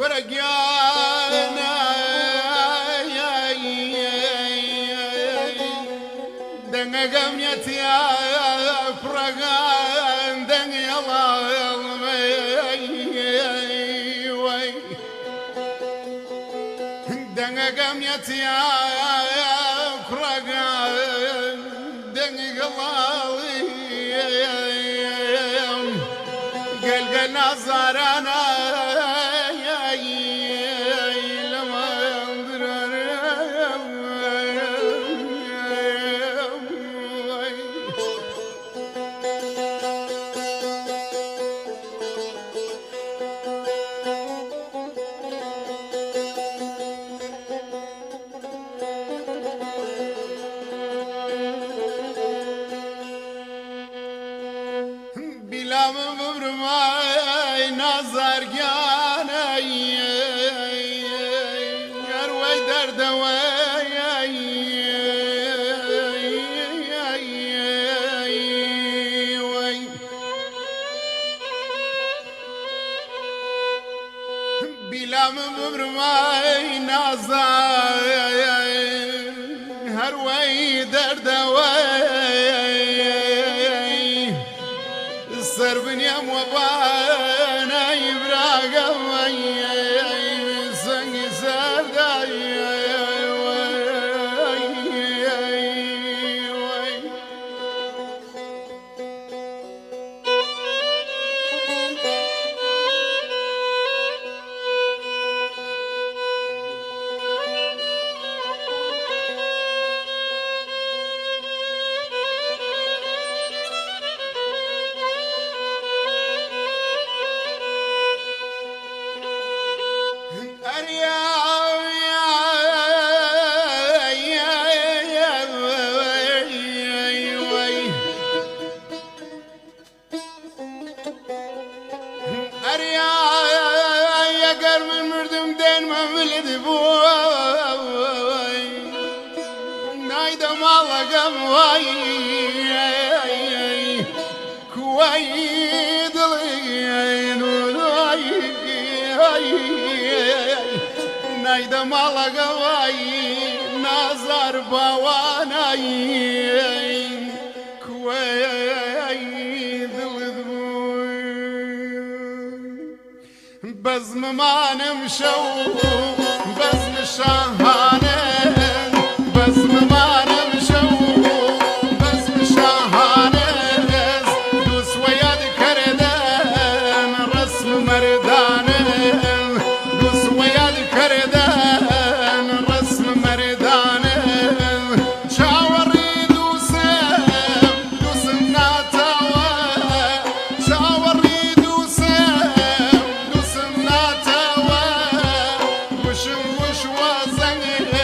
ورقيانا دنقم يتيا فرقان دن يلا دنقم يتيا فرقان دن يلا قل نظرانا بلا مبرماي نظر جاني يروي دردواي بلا مبرماي نظر هروي دردواي سربن يا مبانا يبراغم سنگ سرداي نايدا مالغواي نظر بواناي كويد بزم ما نمشو بزم شهانه بزم ما نمشو بزم شهانه دوس وياد كردان رسم مردانه دوس وياد كردان رسم مردانه شاوري دوسم دوسم ناتوا شاوري دوسم دوسم ناتوا وش وزنه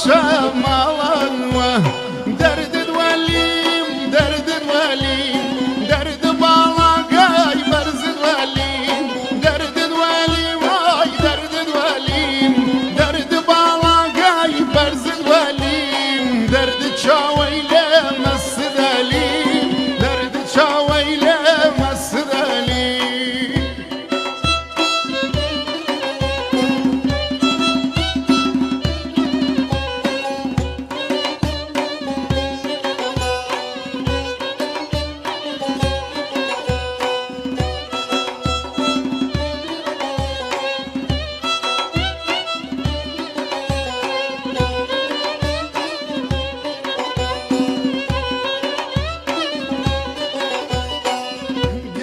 شمالا درد ولیم درد ولیم درد بالاقای برز ولیم درد ولیم آی درد ولیم درد بالاقای برز ولیم درد چاویله مسدلیم درد چاویله مسدلیم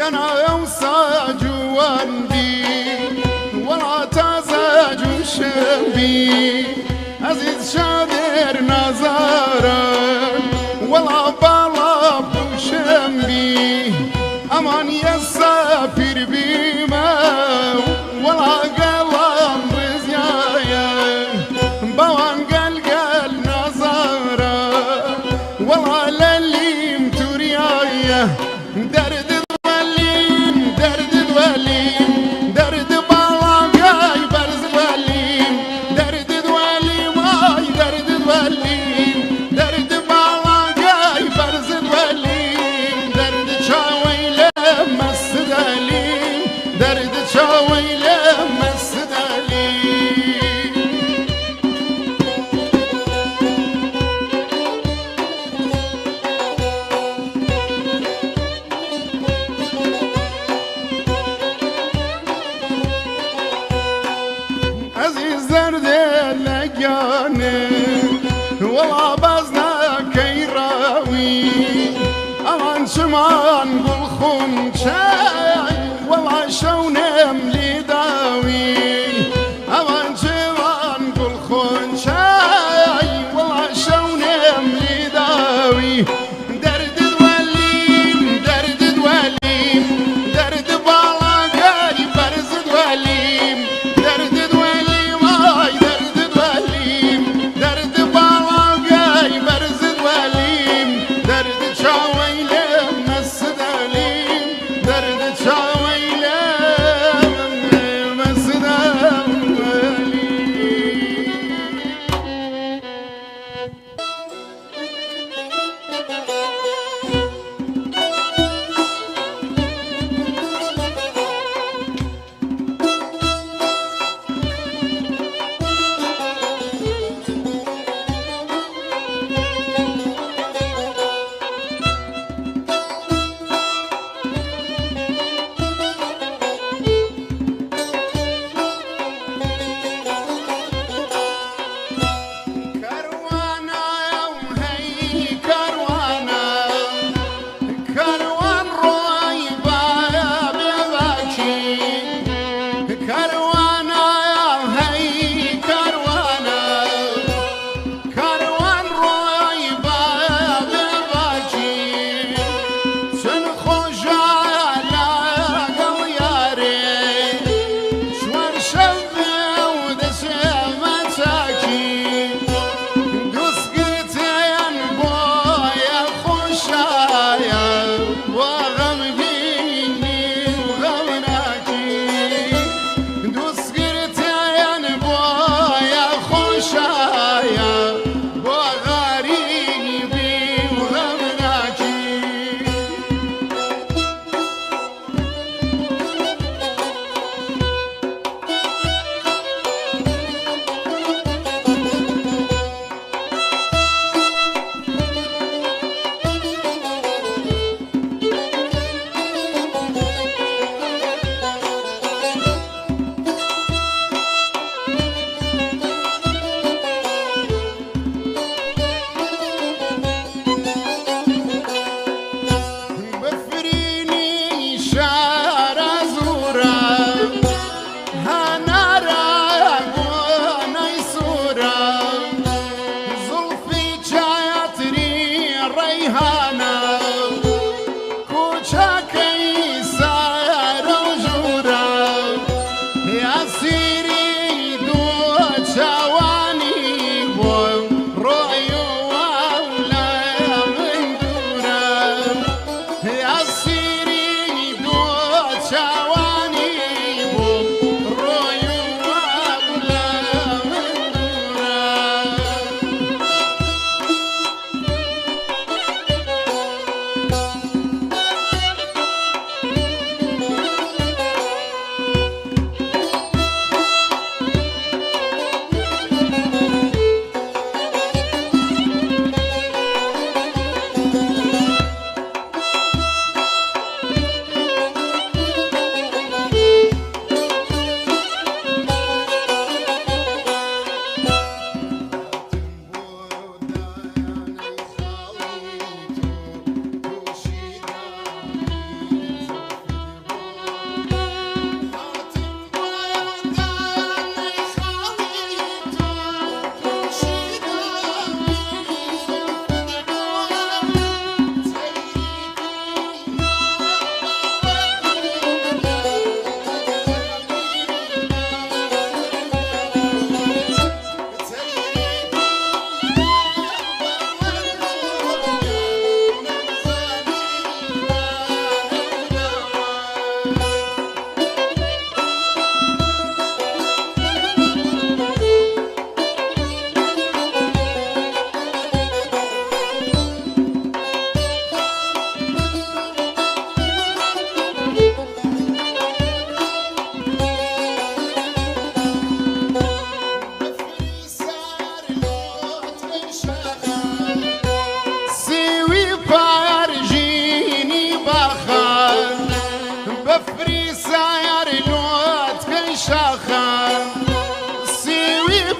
أنا أوصى جواندي ولا تزاج شبي عزيز شادر نزارا ولا بلاب شمبي أمان يسافر بما ولا قلم بزيايا بوان قلقل نزارا ولا لليم تريايا درد درد چاویله مسدلی عزیز درد لگانه ولا بزنا کیراوی امان شمان گل خونچای والله شونم لي داوي أمان جوان قل خون شاي والله شونم لي داوي درد الوليم درد الوليم درد بالاقاي برز الوليم درد الوليم آي درد الوليم درد بالاقاي برز الوليم درد شاويلم مسد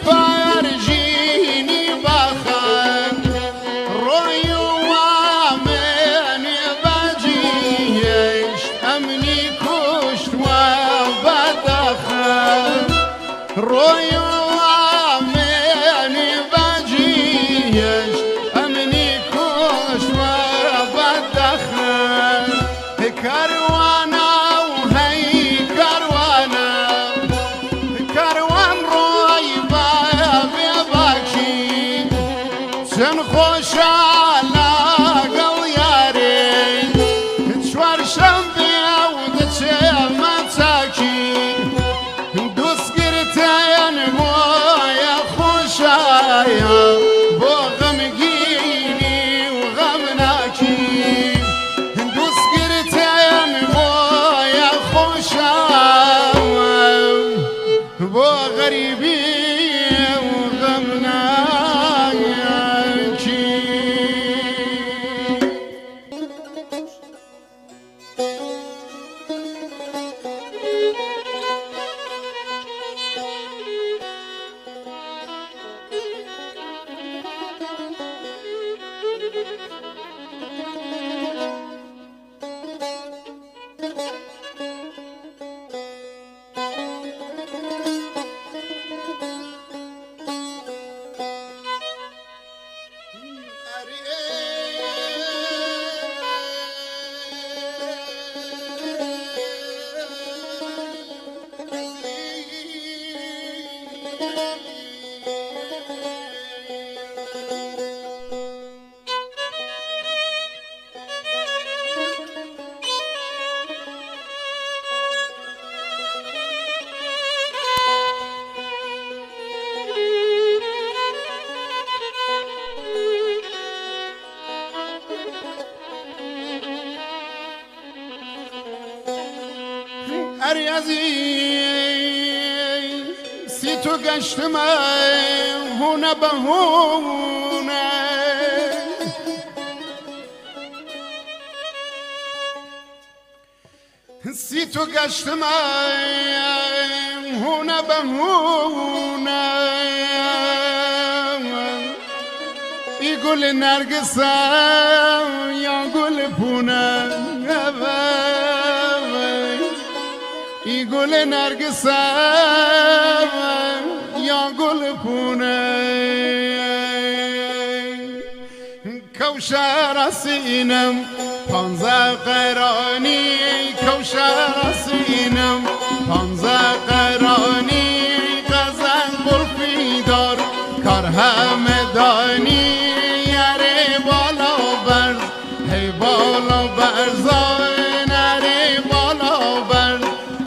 فرجيني بخان روي وامني بجيش أمني كشت وبدخان روي وامني بجيش أمني كشت وبدخان كروانا وهي كروانا كروان روي بابي بكشي سنخوش على قلياري تشوار شمبي ودتشم تاكي دوس قرتين مويا خوشايا بوغم جيني وغمناكي دوس قرتين مويا خوشايا بو غريبي وغمناكي أريزي سيتو قشتما هنا بهونا سيتو قشتما هنا بهونا يقول النرقصة يقول بونا يقول نرقصة يقول بونا كوشر سينم پانزه قرانی كوشر سينم پانزه قرانی قزن برفی دار کار همدانی یاره بالا برز هی بالا برزای نره بالا برز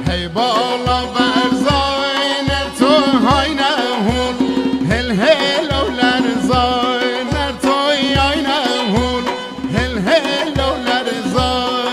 هی بالا برزای نر تو های نهون هل هل و لرزای نر تو های نهون هل هل و لرزای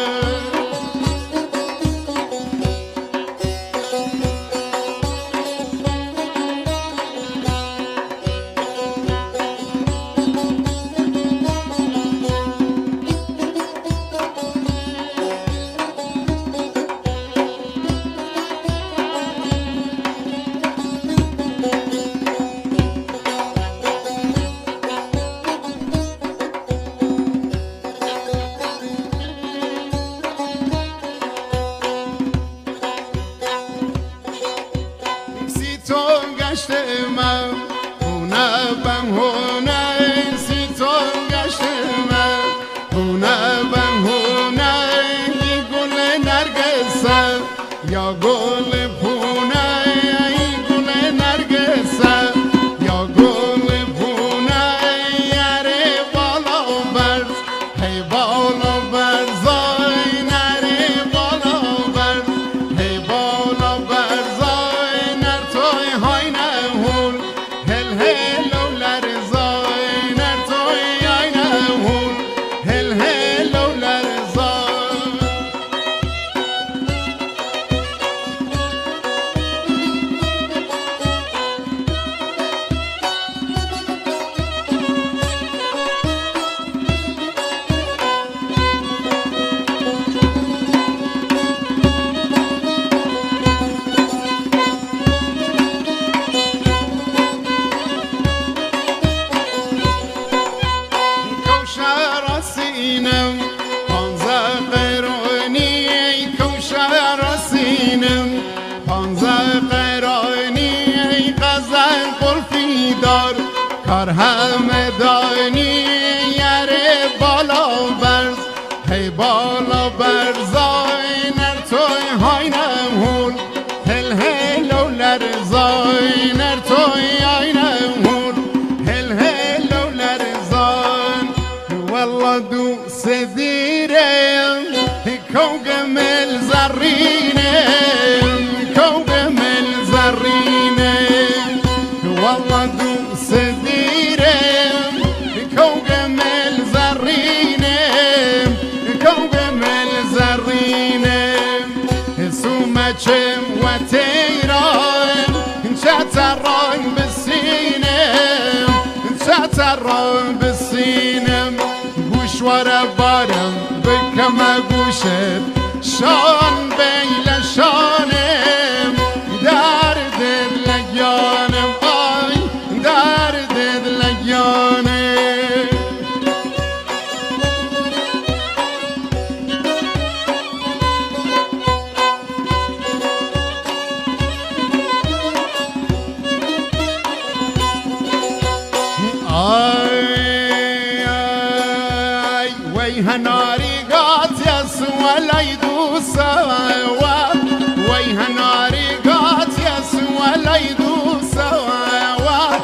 کار همدانی یاره بالا برز هی بالا برزای نر توی های نمول هل هلو لرزای نر توی های نمول هل هلو لرزان والله دو سديرم كوكب الزرينم كوكب الزرينم والله دو سديرم كوكب الزرينم كوكب الزرينم سومتشم وتيران شاتران بالسينم شاتران بالسينم ورا بارم بکم گوشت شان بیل شانم درد لگیانم آی درد لگیانم هناري قات يسوى ليدو سوا ويها ناري قات يسوى ليدو سوا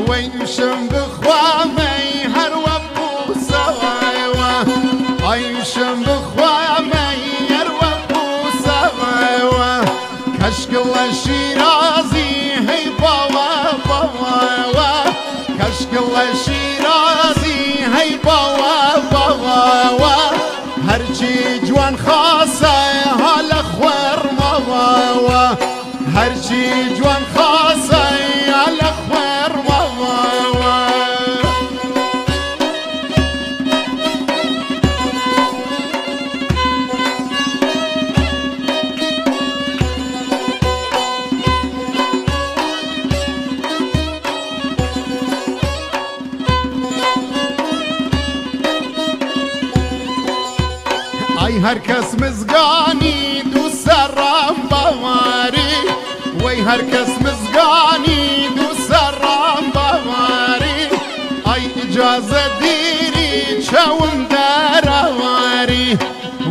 ويشم بخوامي هروبو سوا ويشم بخوامي هروبو سوا كشكل الشيرازي هي بوا بوا كشكل الشيرازي هي بوا هرچی جوان خاصه حال خوار مواوا هرچی جوان خاصه حال خوار مواوا ای هر کس مزگانی دو سرم بواری وی هر کس مزگانی دو سرم بواری ای اجازه دیری چون درواری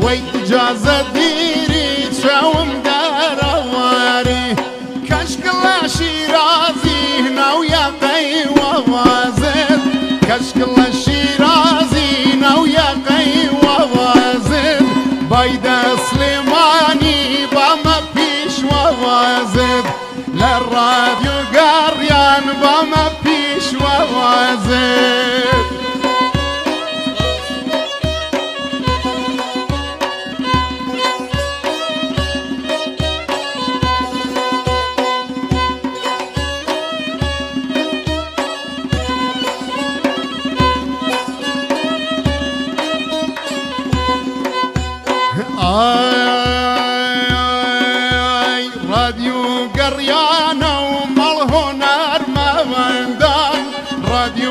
وی اجازه دیری چون درواری کشکل شیرازی نویا قی ووازد کشکل شیرازی نویا قی ووازد باید سلیمانی با ما پیش ووازد لرادیو گریان با ما پیش ووازد آی رادیو گریانه و مال هنر مواندان رادیو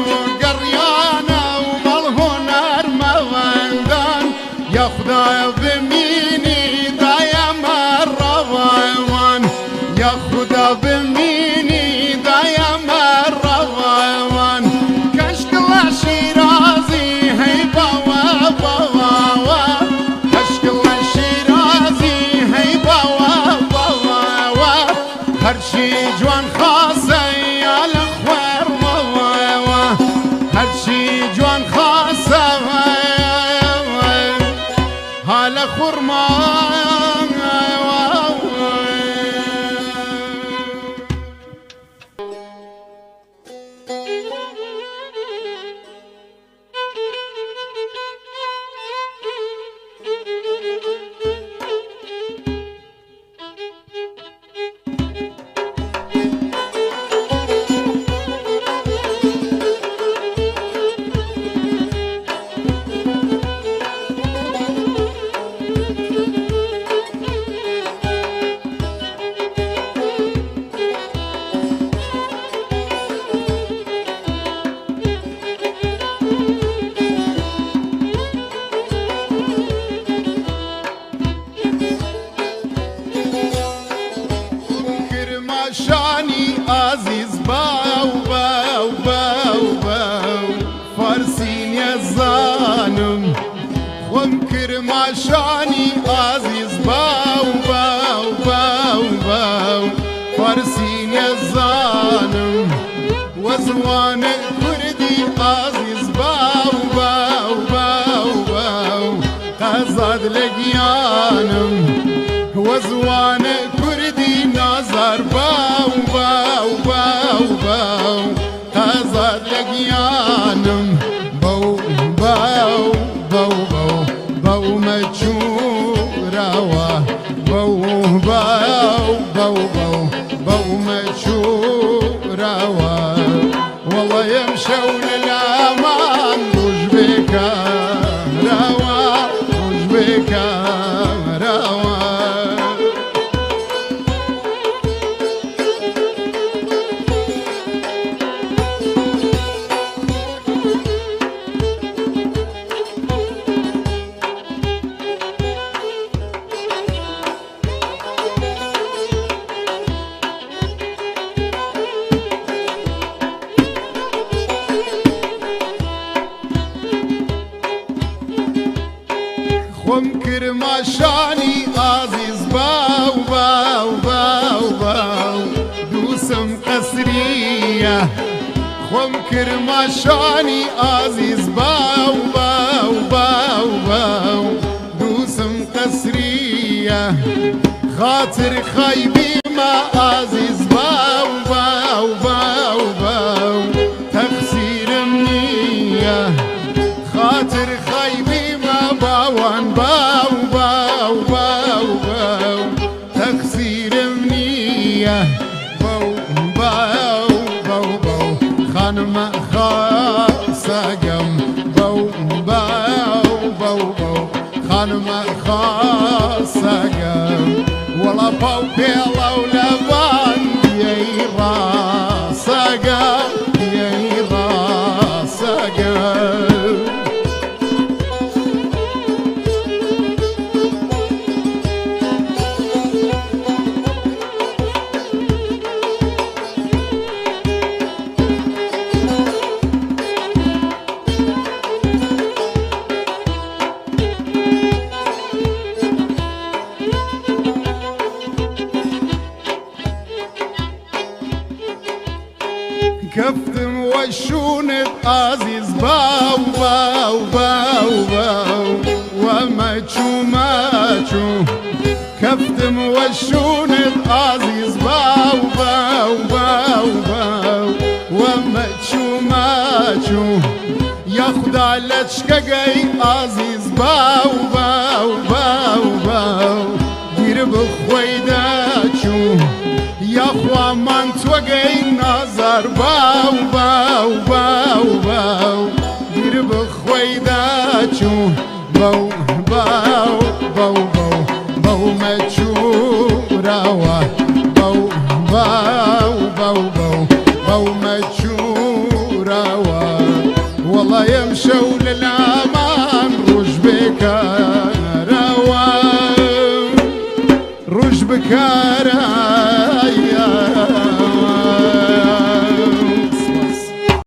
وزوان كردي عزيز باو باو باو باو قزاد لقيانم وزوان كردي نظر باو باو باو باو قزاد لقيانم باو باو باو باو باو مجوروا باو باو باو باو باو مجوروا والله يمشوا للأمان روج بك روا روج بك روا خم كرماشاني عزيز باو باو باو باو دوسم قسرية خم كرماشاني عزيز باو باو باو باو دوسم قسرية خاطر خايبي ما عزيز باو باو باو باو تقصير منية خاطر خايبي باوان باو باو باو باو تقصير منية باو باو باو باو خانم خاصقم باو باو باو باو خانم خاصقم والله باو بيلا ولبان يي راسقم يي راسقم كفتم وشونت عزيز باو باو باو باو وماتشو ماتشو كفتم وشونت عزيز باو باو باو باو وماتشو ماتشو ياخد على تشكاي عزيز باو باو باو باو دير بخويداتشو يا خوا من توقي نظر باو باو باو باو دير بخويداتشو باو باو باو باو باو مجوروا باو باو باو باو باو مجوروا والله يمشوا للأمان روج بك روا روج بك